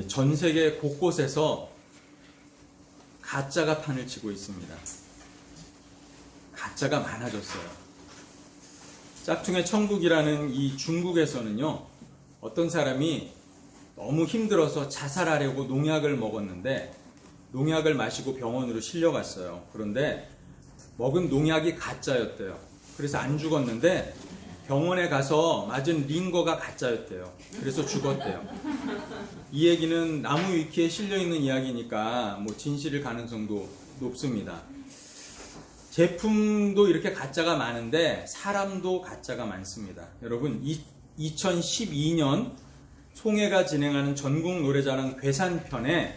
전 세계 곳곳에서 가짜가 판을 치고 있습니다. 가짜가 많아졌어요. 짝퉁의 천국이라는 이 중국에서는요, 어떤 사람이 너무 힘들어서 자살하려고 농약을 먹었는데 농약을 마시고 병원으로 실려갔어요. 그런데 먹은 농약이 가짜였대요. 그래서 안 죽었는데 병원에 가서 맞은 링거가 가짜였대요. 그래서 죽었대요. 이 얘기는 나무 위키에 실려있는 이야기니까 뭐 진실일 가능성도 높습니다. 제품도 이렇게 가짜가 많은데 사람도 가짜가 많습니다. 여러분, 2012년 송혜가 진행하는 전국 노래자랑 괴산편에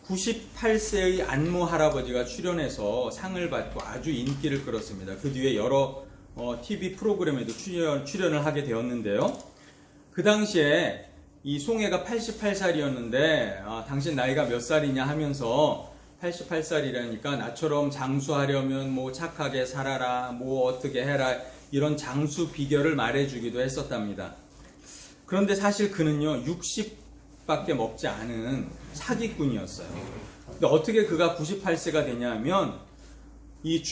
98세의 안모 할아버지가 출연해서 상을 받고 아주 인기를 끌었습니다. 그 뒤에 여러 TV 프로그램에도 출연을 하게 되었는데요. 그 당시에 이 송혜가 88살이었는데 당신 나이가 몇 살이냐 하면서 88살이라니까 나처럼 장수하려면 뭐 착하게 살아라, 뭐 어떻게 해라, 이런 장수 비결을 말해주기도 했었답니다. 그런데 사실 그는요 60밖에 먹지 않은 사기꾼이었어요. 근데 어떻게 그가 98세가 되냐면 이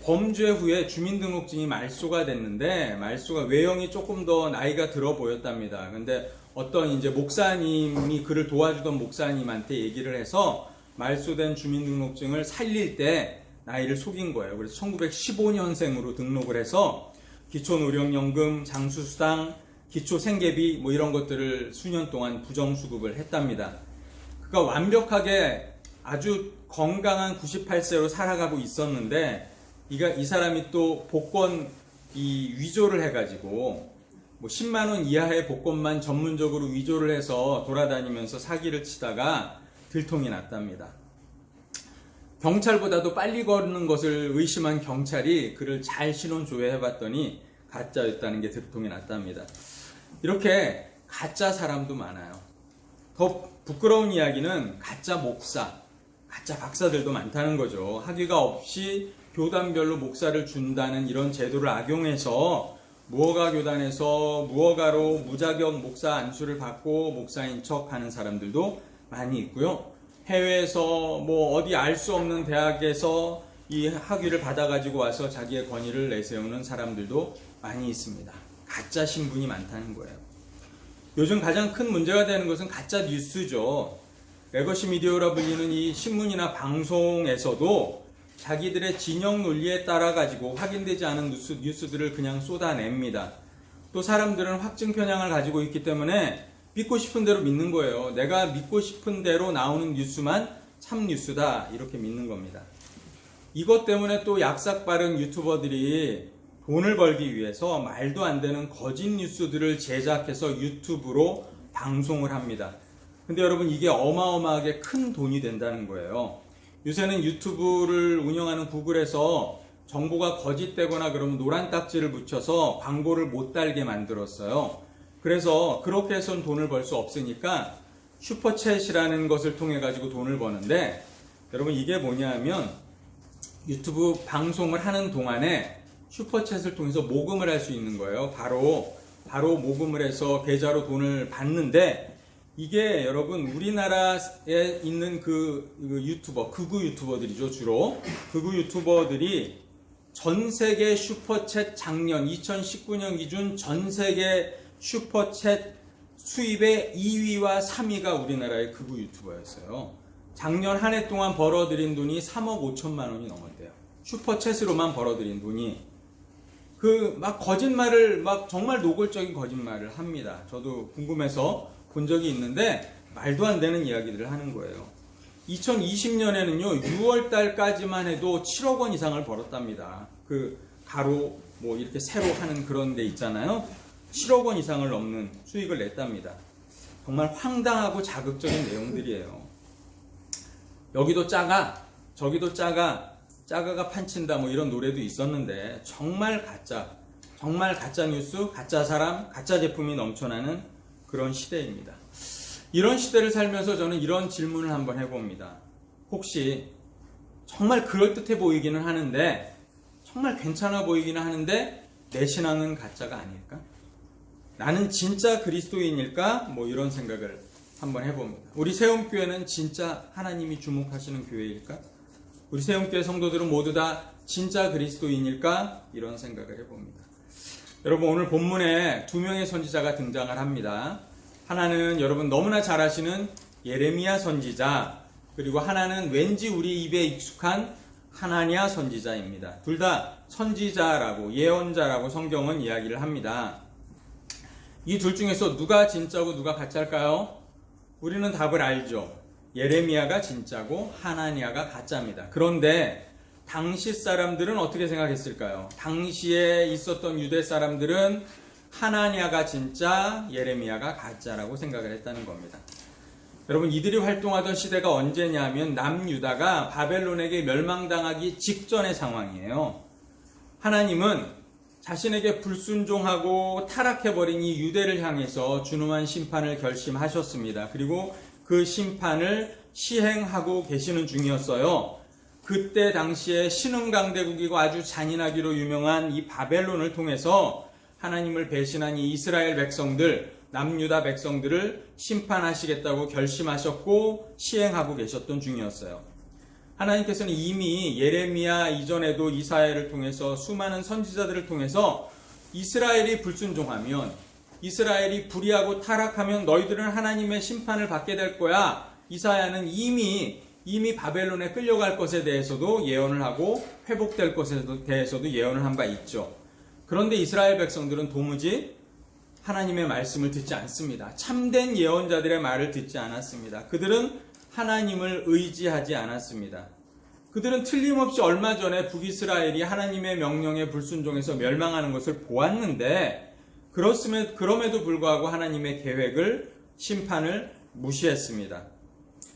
범죄 후에 주민등록증이 말소가 됐는데 말소가 외형이 조금 더 나이가 들어 보였답니다. 근데 어떤 이제 목사님이 그를 도와주던 목사님한테 얘기를 해서 말소된 주민등록증을 살릴 때 나이를 속인 거예요. 그래서 1915년생으로 등록을 해서 기초노령연금, 장수수당, 기초생계비 뭐 이런 것들을 수년 동안 부정수급을 했답니다. 그가 완벽하게 아주 건강한 98세로 살아가고 있었는데 이 사람이 또 복권 위조를 해가지고 뭐 10만원 이하의 복권만 전문적으로 위조를 해서 돌아다니면서 사기를 치다가 들통이 났답니다. 경찰보다도 빨리 걷는 것을 의심한 경찰이 그를 잘 신원 조회해봤더니 가짜였다는 게 들통이 났답니다. 이렇게 가짜 사람도 많아요. 더 부끄러운 이야기는 가짜 목사, 가짜 박사들도 많다는 거죠. 학위가 없이 교단별로 목사를 준다는 이런 제도를 악용해서 무허가 교단에서 무허가로 무자격 목사 안수를 받고 목사인 척 하는 사람들도 많이 있고요. 해외에서 뭐 어디 알 수 없는 대학에서 이 학위를 받아가지고 와서 자기의 권위를 내세우는 사람들도 많이 있습니다. 가짜 신분이 많다는 거예요. 요즘 가장 큰 문제가 되는 것은 가짜 뉴스죠. 레거시 미디어라 불리는 이 신문이나 방송에서도 자기들의 진영 논리에 따라 가지고 확인되지 않은 뉴스들을 그냥 쏟아냅니다. 또 사람들은 확증 편향을 가지고 있기 때문에 믿고 싶은 대로 믿는 거예요. 내가 믿고 싶은 대로 나오는 뉴스만 참 뉴스다, 이렇게 믿는 겁니다. 이것 때문에 또 약삭 빠른 유튜버들이 돈을 벌기 위해서 말도 안 되는 거짓 뉴스들을 제작해서 유튜브로 방송을 합니다. 근데 여러분, 이게 어마어마하게 큰 돈이 된다는 거예요. 요새는 유튜브를 운영하는 구글에서 정보가 거짓되거나 그러면 노란 딱지를 붙여서 광고를 못 달게 만들었어요. 그래서 그렇게 해서는 돈을 벌 수 없으니까 슈퍼챗이라는 것을 통해 가지고 돈을 버는데, 여러분 이게 뭐냐면 유튜브 방송을 하는 동안에 슈퍼챗을 통해서 모금을 할 수 있는 거예요. 바로 모금을 해서 계좌로 돈을 받는데, 이게 여러분 우리나라에 있는 그 유튜버, 극우 유튜버들이죠. 주로 극우 유튜버들이 전 세계 슈퍼챗 작년 2019년 기준 전 세계 슈퍼챗 수입의 2위와 3위가 우리나라의 극우 유튜버였어요. 작년 한 해 동안 벌어들인 돈이 3억 5천만 원이 넘었대요. 슈퍼챗으로만 벌어들인 돈이. 막 거짓말을, 막 정말 노골적인 거짓말을 합니다. 저도 궁금해서 본 적이 있는데 말도 안 되는 이야기들을 하는 거예요. 2020년에는요 6월 달까지만 해도 7억 원 이상을 벌었답니다. 가로 뭐 이렇게 세로 하는 그런 데 있잖아요. 7억 원 이상을 넘는 수익을 냈답니다. 정말 황당하고 자극적인 내용들이에요. 여기도 짜가, 저기도 짜가가 판친다, 뭐 이런 노래도 있었는데 정말 가짜 뉴스, 가짜 사람, 가짜 제품이 넘쳐나는 그런 시대입니다. 이런 시대를 살면서 저는 이런 질문을 한번 해봅니다. 혹시 정말 그럴듯해 보이기는 하는데, 정말 괜찮아 보이기는 하는데 내 신앙은 가짜가 아닐까? 나는 진짜 그리스도인일까? 뭐 이런 생각을 한번 해봅니다. 우리 세움교회는 진짜 하나님이 주목하시는 교회일까? 우리 세움교회 성도들은 모두 다 진짜 그리스도인일까? 이런 생각을 해봅니다. 여러분, 오늘 본문에 두 명의 선지자가 등장을 합니다. 하나는 여러분 너무나 잘 아시는 예레미야 선지자, 그리고 하나는 왠지 우리 입에 익숙한 하나냐 선지자입니다. 둘 다 선지자라고, 예언자라고 성경은 이야기를 합니다. 이 둘 중에서 누가 진짜고 누가 가짜일까요? 우리는 답을 알죠. 예레미야가 진짜고 하나냐가 가짜입니다. 그런데 당시 사람들은 어떻게 생각했을까요? 당시에 있었던 유대 사람들은 하나냐가 진짜, 예레미야가 가짜라고 생각을 했다는 겁니다. 여러분, 이들이 활동하던 시대가 언제냐면 남유다가 바벨론에게 멸망당하기 직전의 상황이에요. 하나님은 자신에게 불순종하고 타락해버린 이 유대를 향해서 준엄한 심판을 결심하셨습니다. 그리고 그 심판을 시행하고 계시는 중이었어요. 그때 당시에 신흥강대국이고 아주 잔인하기로 유명한 이 바벨론을 통해서 하나님을 배신한 이 이스라엘 백성들, 남유다 백성들을 심판하시겠다고 결심하셨고 시행하고 계셨던 중이었어요. 하나님께서는 이미 예레미야 이전에도 이사야를 통해서 수많은 선지자들을 통해서 이스라엘이 불순종하면, 이스라엘이 불의하고 타락하면 너희들은 하나님의 심판을 받게 될 거야. 이사야는 이미 바벨론에 끌려갈 것에 대해서도 예언을 하고 회복될 것에 대해서도 예언을 한 바 있죠. 그런데 이스라엘 백성들은 도무지 하나님의 말씀을 듣지 않습니다. 참된 예언자들의 말을 듣지 않았습니다. 그들은 하나님을 의지하지 않았습니다. 그들은 틀림없이 얼마 전에 북이스라엘이 하나님의 명령에 불순종해서 멸망하는 것을 보았는데, 그럼에도 불구하고 하나님의 계획을, 심판을 무시했습니다.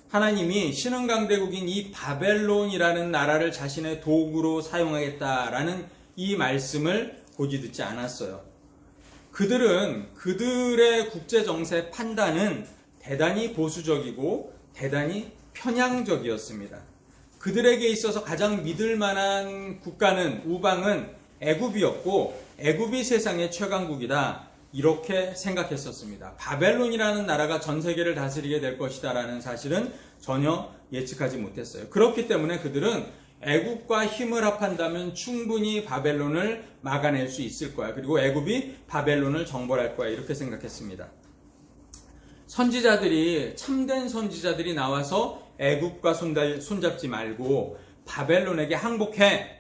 하나님이 신흥강대국인 이 바벨론이라는 나라를 자신의 도구로 사용하겠다라는 이 말씀을 고지 듣지 않았어요. 그들은 그들의 국제정세 판단은 대단히 보수적이고 대단히 편향적이었습니다. 그들에게 있어서 가장 믿을 만한 국가는, 우방은 애굽이었고 애굽이 세상의 최강국이다, 이렇게 생각했었습니다. 바벨론이라는 나라가 전 세계를 다스리게 될 것이다라는 사실은 전혀 예측하지 못했어요. 그렇기 때문에 그들은 애굽과 힘을 합한다면 충분히 바벨론을 막아낼 수 있을 거야. 그리고 애굽이 바벨론을 정벌할 거야. 이렇게 생각했습니다. 선지자들이, 참된 선지자들이 나와서 애굽과 손잡지 말고 바벨론에게 항복해.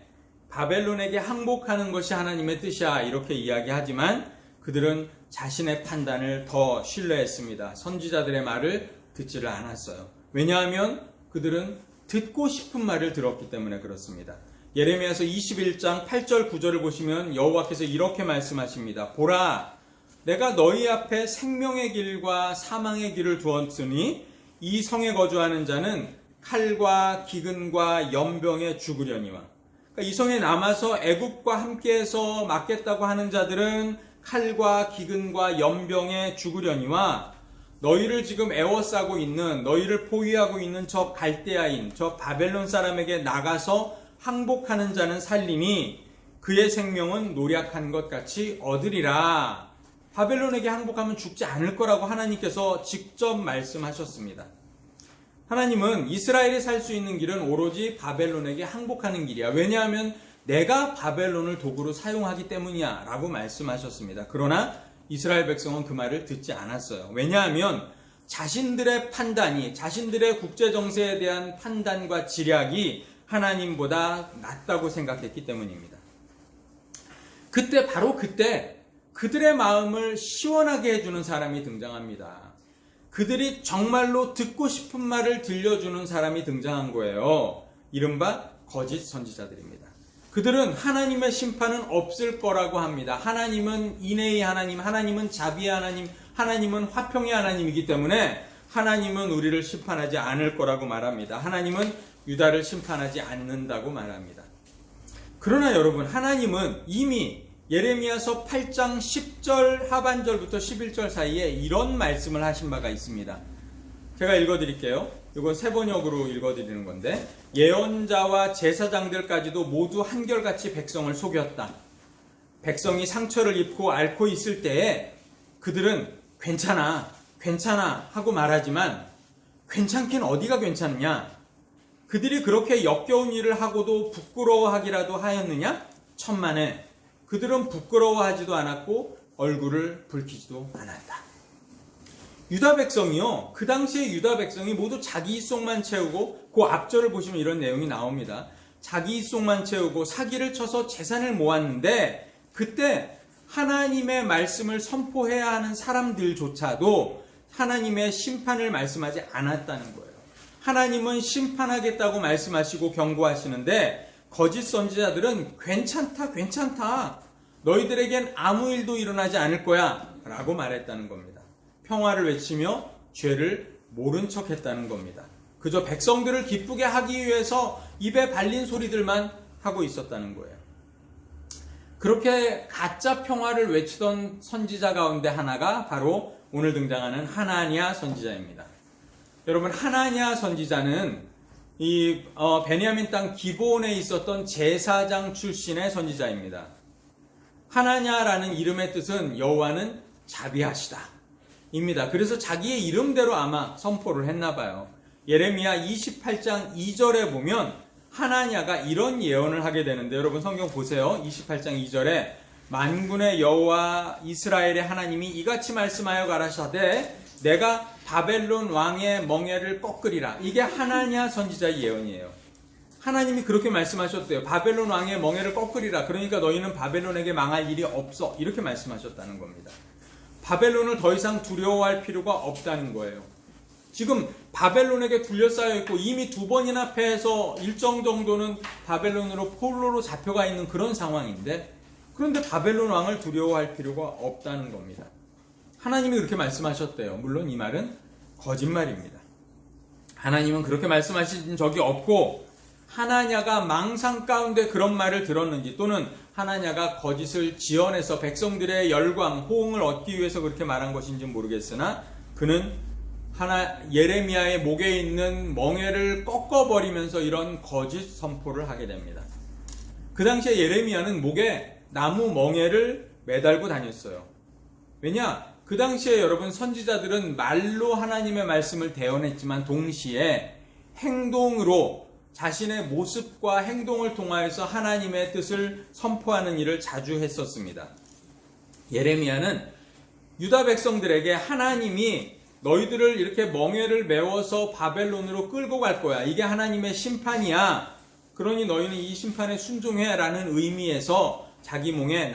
바벨론에게 항복하는 것이 하나님의 뜻이야. 이렇게 이야기하지만 그들은 자신의 판단을 더 신뢰했습니다. 선지자들의 말을 듣지를 않았어요. 왜냐하면 그들은 듣고 싶은 말을 들었기 때문에 그렇습니다. 예레미야서 21장 8절 9절을 보시면 여호와께서 이렇게 말씀하십니다. 보라, 내가 너희 앞에 생명의 길과 사망의 길을 두었으니 이 성에 거주하는 자는 칼과 기근과 연병에 죽으려니와. 그러니까 이 성에 남아서 애굽과 함께해서 맞겠다고 하는 자들은 칼과 기근과 연병에 죽으려니와, 너희를 지금 애워싸고 있는, 너희를 포위하고 있는 저 갈대아인, 저 바벨론 사람에게 나가서 항복하는 자는 살리니 그의 생명은 노략한 것 같이 얻으리라. 바벨론에게 항복하면 죽지 않을 거라고 하나님께서 직접 말씀하셨습니다. 하나님은 이스라엘이 살 수 있는 길은 오로지 바벨론에게 항복하는 길이야. 왜냐하면 내가 바벨론을 도구로 사용하기 때문이야 라고 말씀하셨습니다. 그러나 이스라엘 백성은 그 말을 듣지 않았어요. 왜냐하면 자신들의 판단이, 자신들의 국제정세에 대한 판단과 지략이 하나님보다 낫다고 생각했기 때문입니다. 바로 그때 그들의 마음을 시원하게 해주는 사람이 등장합니다. 그들이 정말로 듣고 싶은 말을 들려주는 사람이 등장한 거예요. 이른바 거짓 선지자들입니다. 그들은 하나님의 심판은 없을 거라고 합니다. 하나님은 인애의 하나님, 하나님은 자비의 하나님, 하나님은 화평의 하나님이기 때문에 하나님은 우리를 심판하지 않을 거라고 말합니다. 하나님은 유다를 심판하지 않는다고 말합니다. 그러나 여러분, 하나님은 이미 예레미야서 8장 10절 하반절부터 11절 사이에 이런 말씀을 하신 바가 있습니다. 제가 읽어드릴게요. 이건 새 번역으로 읽어드리는 건데, 예언자와 제사장들까지도 모두 한결같이 백성을 속였다. 백성이 상처를 입고 앓고 있을 때에 그들은 괜찮아, 괜찮아 하고 말하지만 괜찮긴 어디가 괜찮느냐? 그들이 그렇게 역겨운 일을 하고도 부끄러워하기라도 하였느냐? 천만에 그들은 부끄러워하지도 않았고 얼굴을 붉히지도 않았다. 유다 백성이요, 그 당시에 유다 백성이 모두 자기 속만 채우고, 그 앞절을 보시면 이런 내용이 나옵니다. 자기 속만 채우고 사기를 쳐서 재산을 모았는데, 그때 하나님의 말씀을 선포해야 하는 사람들조차도 하나님의 심판을 말씀하지 않았다는 거예요. 하나님은 심판하겠다고 말씀하시고 경고하시는데, 거짓 선지자들은 괜찮다. 너희들에겐 아무 일도 일어나지 않을 거야 라고 말했다는 겁니다. 평화를 외치며 죄를 모른 척 했다는 겁니다. 그저 백성들을 기쁘게 하기 위해서 입에 발린 소리들만 하고 있었다는 거예요. 그렇게 가짜 평화를 외치던 선지자 가운데 하나가 바로 오늘 등장하는 하나냐 선지자입니다. 여러분, 하나냐 선지자는 이 베냐민 땅 기브온에 있었던 제사장 출신의 선지자입니다. 하나냐라는 이름의 뜻은 여호와는 자비하시다 입니다. 그래서 자기의 이름대로 아마 선포를 했나 봐요. 예레미야 28장 2절에 보면 하나냐가 이런 예언을 하게 되는데, 여러분 성경 보세요. 28장 2절에 만군의 여호와 이스라엘의 하나님이 이같이 말씀하여 가라사대 내가 바벨론 왕의 멍에를 꺾으리라. 이게 하나냐 선지자의 예언이에요. 하나님이 그렇게 말씀하셨대요. 바벨론 왕의 멍에를 꺾으리라. 그러니까 너희는 바벨론에게 망할 일이 없어. 이렇게 말씀하셨다는 겁니다. 바벨론을 더 이상 두려워할 필요가 없다는 거예요. 지금 바벨론에게 둘러싸여 있고 이미 2번이나 패해서 일정 정도는 바벨론으로 포로로 잡혀가 있는 그런 상황인데, 그런데 바벨론 왕을 두려워할 필요가 없다는 겁니다. 하나님이 그렇게 말씀하셨대요. 물론 이 말은 거짓말입니다. 하나님은 그렇게 말씀하신 적이 없고, 하나냐가 망상 가운데 그런 말을 들었는지, 또는 하나냐가 거짓을 지어내서 백성들의 열광, 호응을 얻기 위해서 그렇게 말한 것인지 모르겠으나, 그는 예레미야의 목에 있는 멍에를 꺾어버리면서 이런 거짓 선포를 하게 됩니다. 그 당시에 예레미야는 목에 나무 멍에를 매달고 다녔어요. 왜냐? 그 당시에 여러분 선지자들은 말로 하나님의 말씀을 대언했지만 동시에 행동으로 자신의 모습과 행동을 통하여서 하나님의 뜻을 선포하는 일을 자주 했었습니다. 예레미야는 유다 백성들에게 하나님이 너희들을 이렇게 멍에를 메워서 바벨론으로 끌고 갈 거야. 이게 하나님의 심판이야. 그러니 너희는 이 심판에 순종해 라는 의미에서 자기 목에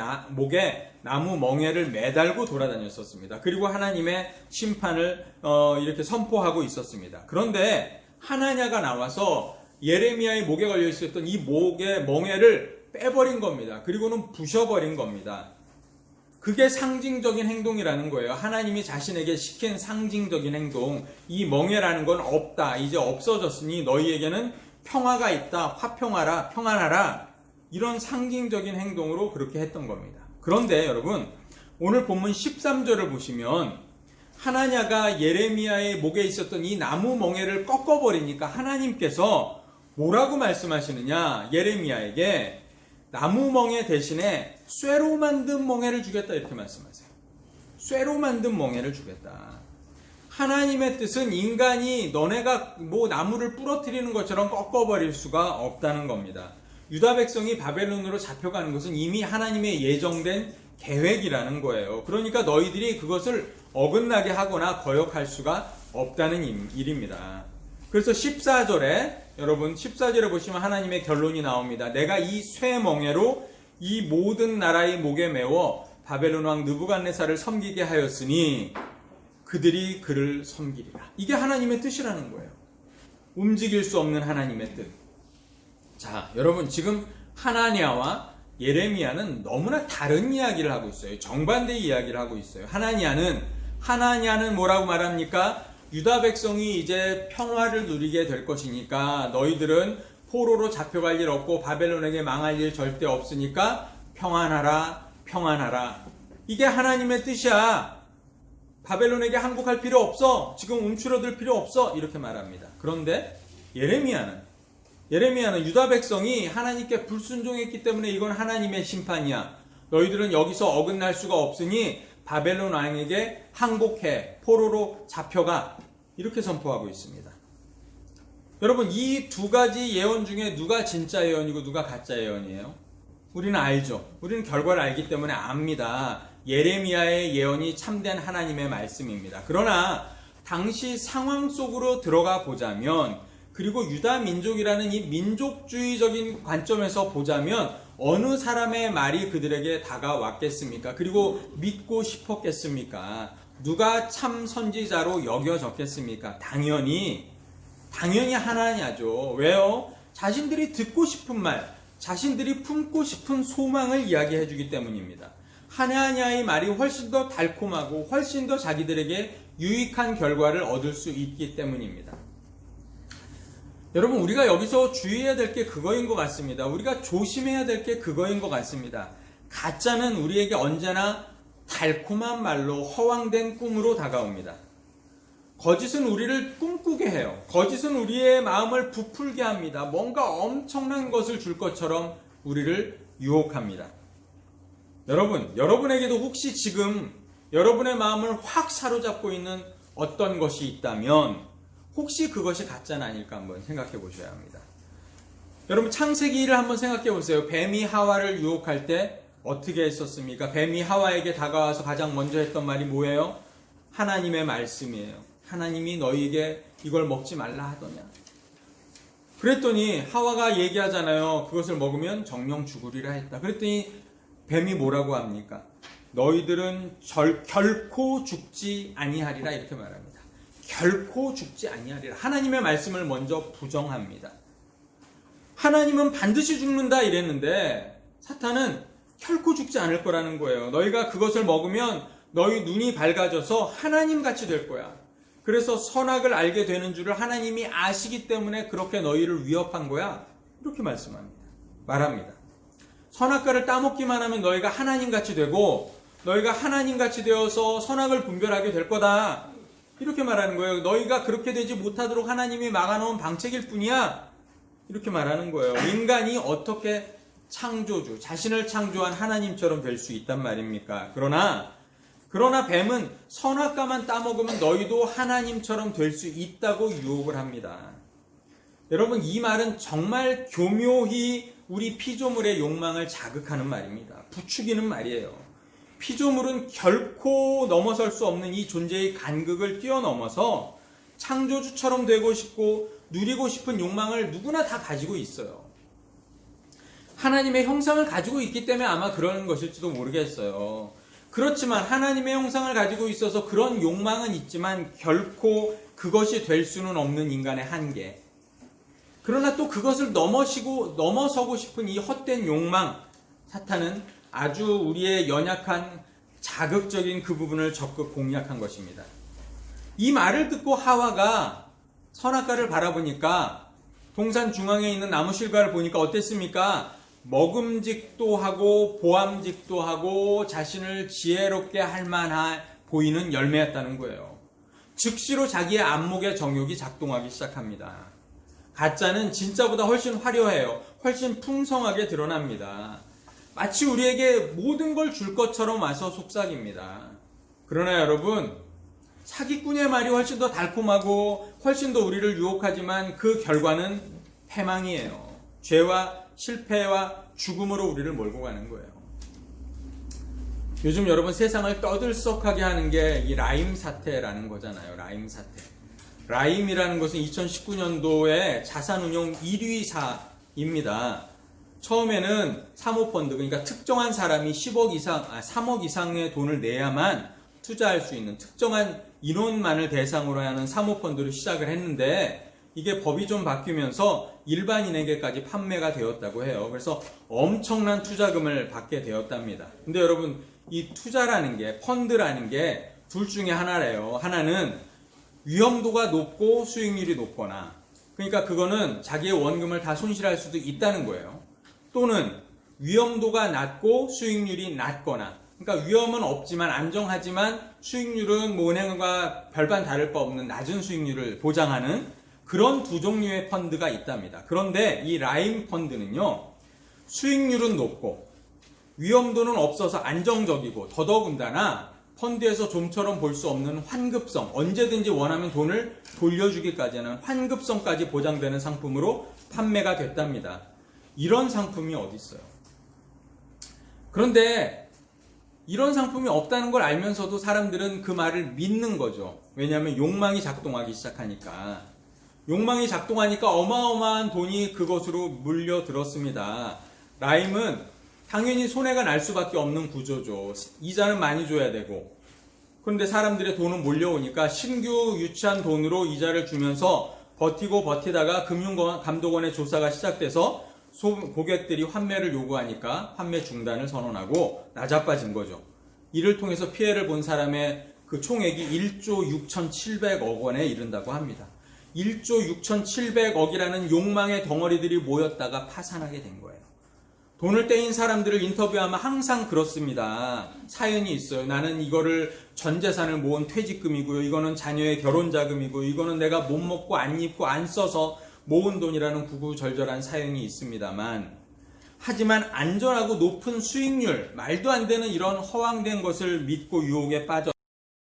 나무 멍에를 매달고 돌아다녔었습니다. 그리고 하나님의 심판을 이렇게 선포하고 있었습니다. 그런데 하나냐가 나와서 예레미야의 목에 걸려 있었던 이 목의 멍에를 빼버린 겁니다. 그리고는 부셔버린 겁니다. 그게 상징적인 행동이라는 거예요. 하나님이 자신에게 시킨 상징적인 행동. 이 멍에라는 건 없다. 이제 없어졌으니 너희에게는 평화가 있다. 화평하라. 평안하라. 이런 상징적인 행동으로 그렇게 했던 겁니다. 그런데 여러분, 오늘 본문 13절을 보시면 하나냐가 예레미야의 목에 있었던 이 나무 멍에를 꺾어버리니까 하나님께서 뭐라고 말씀하시느냐? 예레미야에게 나무 멍에 대신에 쇠로 만든 멍에를 주겠다 이렇게 말씀하세요. 쇠로 만든 멍에를 주겠다. 하나님의 뜻은 인간이 너네가 뭐 나무를 부러뜨리는 것처럼 꺾어버릴 수가 없다는 겁니다. 유다 백성이 바벨론으로 잡혀가는 것은 이미 하나님의 예정된 계획이라는 거예요. 그러니까 너희들이 그것을 어긋나게 하거나 거역할 수가 없다는 일입니다. 그래서 14절에 여러분 14절에 보시면 하나님의 결론이 나옵니다. 내가 이 쇠멍에로 이 모든 나라의 목에 메워 바벨론 왕 느부갓네살을 섬기게 하였으니 그들이 그를 섬기리라. 이게 하나님의 뜻이라는 거예요. 움직일 수 없는 하나님의 뜻. 자, 여러분 지금 하나냐와 예레미야는 너무나 다른 이야기를 하고 있어요. 정반대의 이야기를 하고 있어요. 하나냐는 뭐라고 말합니까? 유다 백성이 이제 평화를 누리게 될 것이니까 너희들은 포로로 잡혀갈 일 없고 바벨론에게 망할 일 절대 없으니까 평안하라, 평안하라. 이게 하나님의 뜻이야. 바벨론에게 항복할 필요 없어. 지금 움츠러들 필요 없어. 이렇게 말합니다. 그런데 예레미야는 유다 백성이 하나님께 불순종했기 때문에 이건 하나님의 심판이야. 너희들은 여기서 어긋날 수가 없으니 바벨론 왕에게 항복해, 포로로 잡혀가, 이렇게 선포하고 있습니다. 여러분, 이 두 가지 예언 중에 누가 진짜 예언이고 누가 가짜 예언이에요? 우리는 알죠. 우리는 결과를 알기 때문에 압니다. 예레미야의 예언이 참된 하나님의 말씀입니다. 그러나 당시 상황 속으로 들어가 보자면, 그리고 유다 민족이라는 이 민족주의적인 관점에서 보자면 어느 사람의 말이 그들에게 다가왔겠습니까? 그리고 믿고 싶었겠습니까? 누가 참 선지자로 여겨졌겠습니까? 당연히 하나냐죠. 왜요? 자신들이 듣고 싶은 말, 자신들이 품고 싶은 소망을 이야기해 주기 때문입니다. 하나냐의 말이 훨씬 더 달콤하고 훨씬 더 자기들에게 유익한 결과를 얻을 수 있기 때문입니다. 여러분, 우리가 여기서 주의해야 될 게 그거인 것 같습니다. 우리가 조심해야 될 게 그거인 것 같습니다. 가짜는 우리에게 언제나 달콤한 말로 허황된 꿈으로 다가옵니다. 거짓은 우리를 꿈꾸게 해요. 거짓은 우리의 마음을 부풀게 합니다. 뭔가 엄청난 것을 줄 것처럼 우리를 유혹합니다. 여러분에게도 혹시 지금 여러분의 마음을 확 사로잡고 있는 어떤 것이 있다면 혹시 그것이 가짜는 아닐까 한번 생각해 보셔야 합니다. 여러분, 창세기를 한번 생각해 보세요. 뱀이 하와를 유혹할 때 어떻게 했었습니까? 뱀이 하와에게 다가와서 가장 먼저 했던 말이 뭐예요? 하나님의 말씀이에요. 하나님이 너희에게 이걸 먹지 말라 하더냐. 그랬더니 하와가 얘기하잖아요. 그것을 먹으면 정령 죽으리라 했다. 그랬더니 뱀이 뭐라고 합니까? 너희들은 결코 죽지 아니하리라, 이렇게 말합니다. 결코 죽지 아니하리라. 하나님의 말씀을 먼저 부정합니다. 하나님은 반드시 죽는다 이랬는데 사탄은 결코 죽지 않을 거라는 거예요. 너희가 그것을 먹으면 너희 눈이 밝아져서 하나님같이 될 거야. 그래서 선악을 알게 되는 줄을 하나님이 아시기 때문에 그렇게 너희를 위협한 거야. 이렇게 말합니다. 선악과를 따먹기만 하면 너희가 하나님같이 되고 너희가 하나님같이 되어서 선악을 분별하게 될 거다. 이렇게 말하는 거예요. 너희가 그렇게 되지 못하도록 하나님이 막아놓은 방책일 뿐이야. 이렇게 말하는 거예요. 인간이 어떻게 창조주, 자신을 창조한 하나님처럼 될 수 있단 말입니까? 그러나 뱀은 선악과만 따먹으면 너희도 하나님처럼 될 수 있다고 유혹을 합니다. 여러분, 이 말은 정말 교묘히 우리 피조물의 욕망을 자극하는 말입니다. 부추기는 말이에요. 피조물은 결코 넘어설 수 없는 이 존재의 간극을 뛰어넘어서 창조주처럼 되고 싶고 누리고 싶은 욕망을 누구나 다 가지고 있어요. 하나님의 형상을 가지고 있기 때문에 아마 그러는 것일지도 모르겠어요. 그렇지만 하나님의 형상을 가지고 있어서 그런 욕망은 있지만 결코 그것이 될 수는 없는 인간의 한계. 그러나 또 그것을 넘어서고 싶은 이 헛된 욕망, 사탄은 아주 우리의 연약한 자극적인 그 부분을 적극 공략한 것입니다. 이 말을 듣고 하와가 선악과를 바라보니까 동산 중앙에 있는 나무 실과를 보니까 어땠습니까? 먹음직도 하고 보암직도 하고 자신을 지혜롭게 할 만한 보이는 열매였다는 거예요. 즉시로 자기의 안목의 정욕이 작동하기 시작합니다. 가짜는 진짜보다 훨씬 화려해요. 훨씬 풍성하게 드러납니다. 마치 우리에게 모든 걸 줄 것처럼 와서 속삭입니다. 그러나 여러분, 사기꾼의 말이 훨씬 더 달콤하고 훨씬 더 우리를 유혹하지만 그 결과는 패망이에요. 죄와 실패와 죽음으로 우리를 몰고 가는 거예요. 요즘 여러분 세상을 떠들썩하게 하는 게 이 라임 사태라는 거잖아요. 라임 사태. 라임이라는 것은 2019년도에 자산운용 1위사입니다. 처음에는 사모펀드, 그러니까 특정한 사람이 3억 이상의 돈을 내야만 투자할 수 있는 특정한 인원만을 대상으로 하는 사모펀드를 시작을 했는데 이게 법이 좀 바뀌면서 일반인에게까지 판매가 되었다고 해요. 그래서 엄청난 투자금을 받게 되었답니다. 근데 여러분, 이 투자라는 게, 펀드라는 게 둘 중에 하나래요. 하나는 위험도가 높고 수익률이 높거나, 그러니까 그거는 자기의 원금을 다 손실할 수도 있다는 거예요. 또는 위험도가 낮고 수익률이 낮거나, 그러니까 위험은 없지만 안정하지만 수익률은 뭐 은행과 별반 다를 바 없는 낮은 수익률을 보장하는 그런 두 종류의 펀드가 있답니다. 그런데 이 라임 펀드는요, 수익률은 높고 위험도는 없어서 안정적이고 더더군다나 펀드에서 좀처럼 볼 수 없는 환급성, 언제든지 원하면 돈을 돌려주기까지 하는 환급성까지 보장되는 상품으로 판매가 됐답니다. 이런 상품이 어디 있어요? 그런데 이런 상품이 없다는 걸 알면서도 사람들은 그 말을 믿는 거죠. 왜냐하면 욕망이 작동하기 시작하니까. 욕망이 작동하니까 어마어마한 돈이 그것으로 물려들었습니다. 라임은 당연히 손해가 날 수밖에 없는 구조죠. 이자는 많이 줘야 되고. 그런데 사람들의 돈은 몰려오니까 신규 유치한 돈으로 이자를 주면서 버티고 버티다가 금융감독원의 조사가 시작돼서 고객들이 환매를 요구하니까 환매 중단을 선언하고 나자빠진 거죠. 이를 통해서 피해를 본 사람의 그 총액이 1조 6,700억 원에 이른다고 합니다. 1조 6,700억이라는 욕망의 덩어리들이 모였다가 파산하게 된 거예요. 돈을 떼인 사람들을 인터뷰하면 항상 그렇습니다. 사연이 있어요. 나는 이거를 전 재산을 모은 퇴직금이고요. 이거는 자녀의 결혼 자금이고, 이거는 내가 못 먹고 안 입고 안 써서 모은 돈이라는 구구절절한 사연이 있습니다만, 하지만 안전하고 높은 수익률, 말도 안 되는 이런 허황된 것을 믿고 유혹에 빠져